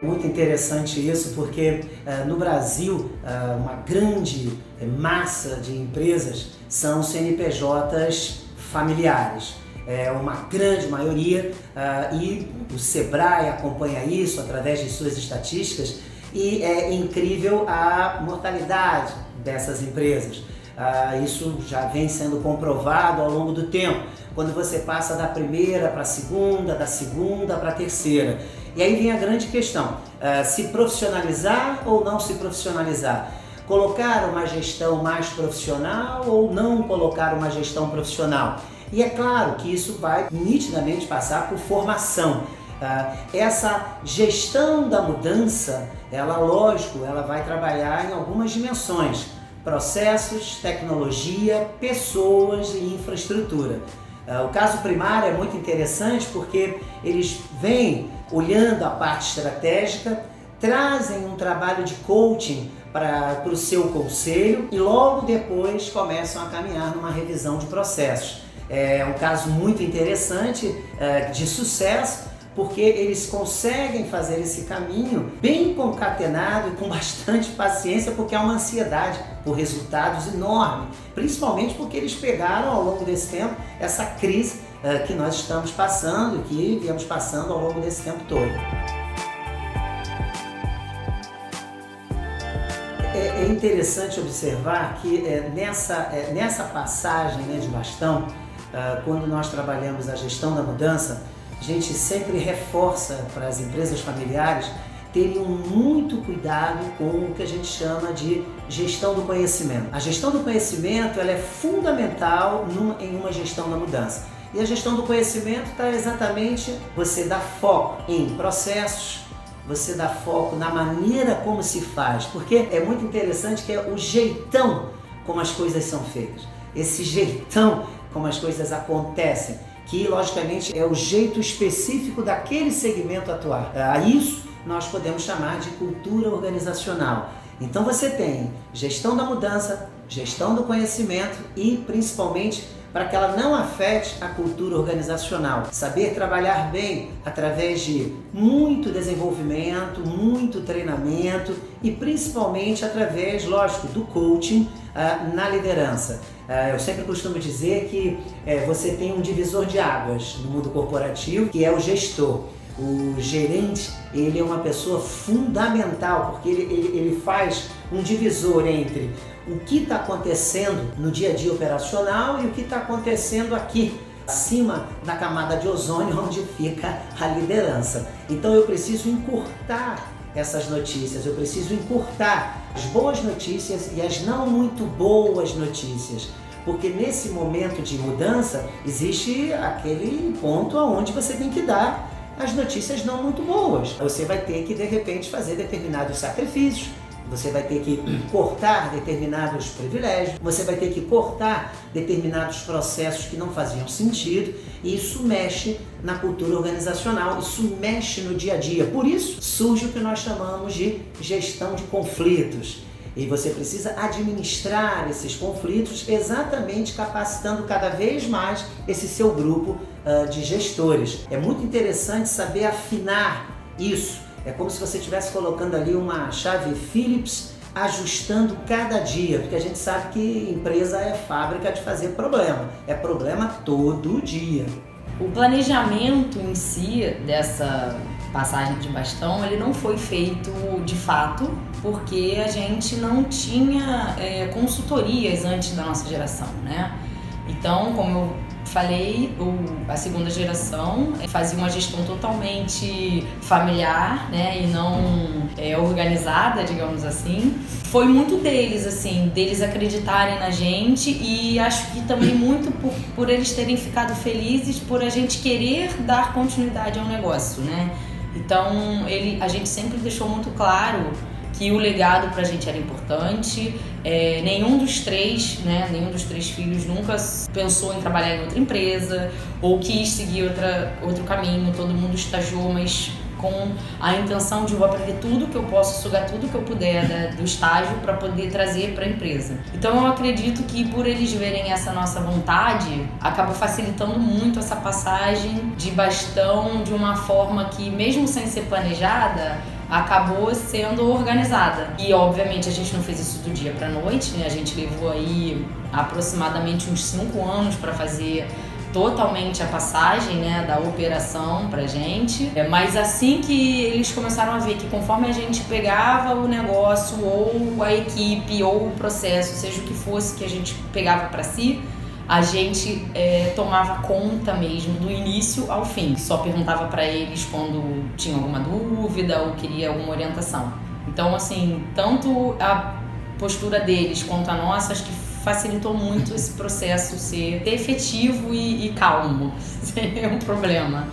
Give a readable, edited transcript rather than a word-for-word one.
Muito interessante isso, porque no Brasil uma grande massa de empresas são CNPJs familiares. É uma grande maioria e o Sebrae acompanha isso através de suas estatísticas e é incrível a mortalidade dessas empresas. Isso já vem sendo comprovado ao longo do tempo, quando você passa da primeira para a segunda, da segunda para a terceira. E aí vem a grande questão, se profissionalizar ou não se profissionalizar? Colocar uma gestão mais profissional ou não colocar uma gestão profissional? E é claro que isso vai nitidamente passar por formação. Essa gestão da mudança, ela vai trabalhar em algumas dimensões: processos, tecnologia, pessoas e infraestrutura. O caso primário é muito interessante porque eles vêm olhando a parte estratégica, trazem um trabalho de coaching para o seu conselho e logo depois começam a caminhar numa revisão de processos. É um caso muito interessante de sucesso, porque eles conseguem fazer esse caminho bem concatenado e com bastante paciência, porque há uma ansiedade por resultados enorme, principalmente porque eles pegaram ao longo desse tempo essa crise que nós estamos passando, que viemos passando ao longo desse tempo todo. É interessante observar que nessa passagem de bastão, quando nós trabalhamos a gestão da mudança, a gente sempre reforça para as empresas familiares terem muito cuidado com o que a gente chama de gestão do conhecimento. A gestão do conhecimento ela é fundamental em uma gestão da mudança. E a gestão do conhecimento está exatamente você dar foco em processos, você dá foco na maneira como se faz, porque é muito interessante que é o jeitão como as coisas são feitas, esse jeitão como as coisas acontecem, que logicamente é o jeito específico daquele segmento atuar. A isso nós podemos chamar de cultura organizacional. Então você tem gestão da mudança, gestão do conhecimento e principalmente para que ela não afete a cultura organizacional. Saber trabalhar bem através de muito desenvolvimento, muito treinamento e principalmente através, lógico, do coaching na liderança. Eu sempre costumo dizer que você tem um divisor de águas no mundo corporativo, que é o gestor. O gerente, ele é uma pessoa fundamental, porque ele faz um divisor entre o que está acontecendo no dia a dia operacional e o que está acontecendo aqui, acima da camada de ozônio, onde fica a liderança. Então eu preciso encurtar essas notícias, eu preciso encurtar as boas notícias e as não muito boas notícias. Porque nesse momento de mudança, existe aquele ponto onde você tem que dar as notícias não muito boas. Você vai ter que, de repente, fazer determinados sacrifícios, você vai ter que cortar determinados privilégios, você vai ter que cortar determinados processos que não faziam sentido, e isso mexe na cultura organizacional, isso mexe no dia a dia. Por isso surge o que nós chamamos de gestão de conflitos. E você precisa administrar esses conflitos exatamente capacitando cada vez mais esse seu grupo de gestores. É muito interessante saber afinar isso. É como se você estivesse colocando ali uma chave Phillips, ajustando cada dia, porque a gente sabe que empresa é fábrica de fazer problema. É problema todo dia. O planejamento em si dessa passagem de bastão, ele não foi feito de fato, porque a gente não tinha consultorias antes da nossa geração, né? Então, como eu falei, a segunda geração fazia uma gestão totalmente familiar, né, e não organizada, digamos assim. Foi muito deles, assim, deles acreditarem na gente, e acho que também muito por eles terem ficado felizes por a gente querer dar continuidade ao negócio, né? Então, a gente sempre deixou muito claro que o legado pra gente era importante. Nenhum dos três filhos nunca pensou em trabalhar em outra empresa ou quis seguir outro caminho. Todo mundo estagiou, mas com a intenção de vou aprender tudo que eu posso, sugar tudo que eu puder do estágio para poder trazer para a empresa. Então eu acredito que por eles verem essa nossa vontade, acaba facilitando muito essa passagem de bastão de uma forma que, mesmo sem ser planejada, acabou sendo organizada. E obviamente a gente não fez isso do dia pra noite, né? A gente levou aí aproximadamente uns 5 anos para fazer totalmente a passagem, né, da operação pra gente. Mas assim que eles começaram a ver que conforme a gente pegava o negócio ou a equipe ou o processo, seja o que fosse que a gente pegava para si, a gente tomava conta mesmo do início ao fim. Só perguntava para eles quando tinha alguma dúvida ou queria alguma orientação. Então, assim, tanto a postura deles quanto a nossa, acho que facilitou muito esse processo ser efetivo e calmo, sem nenhum problema.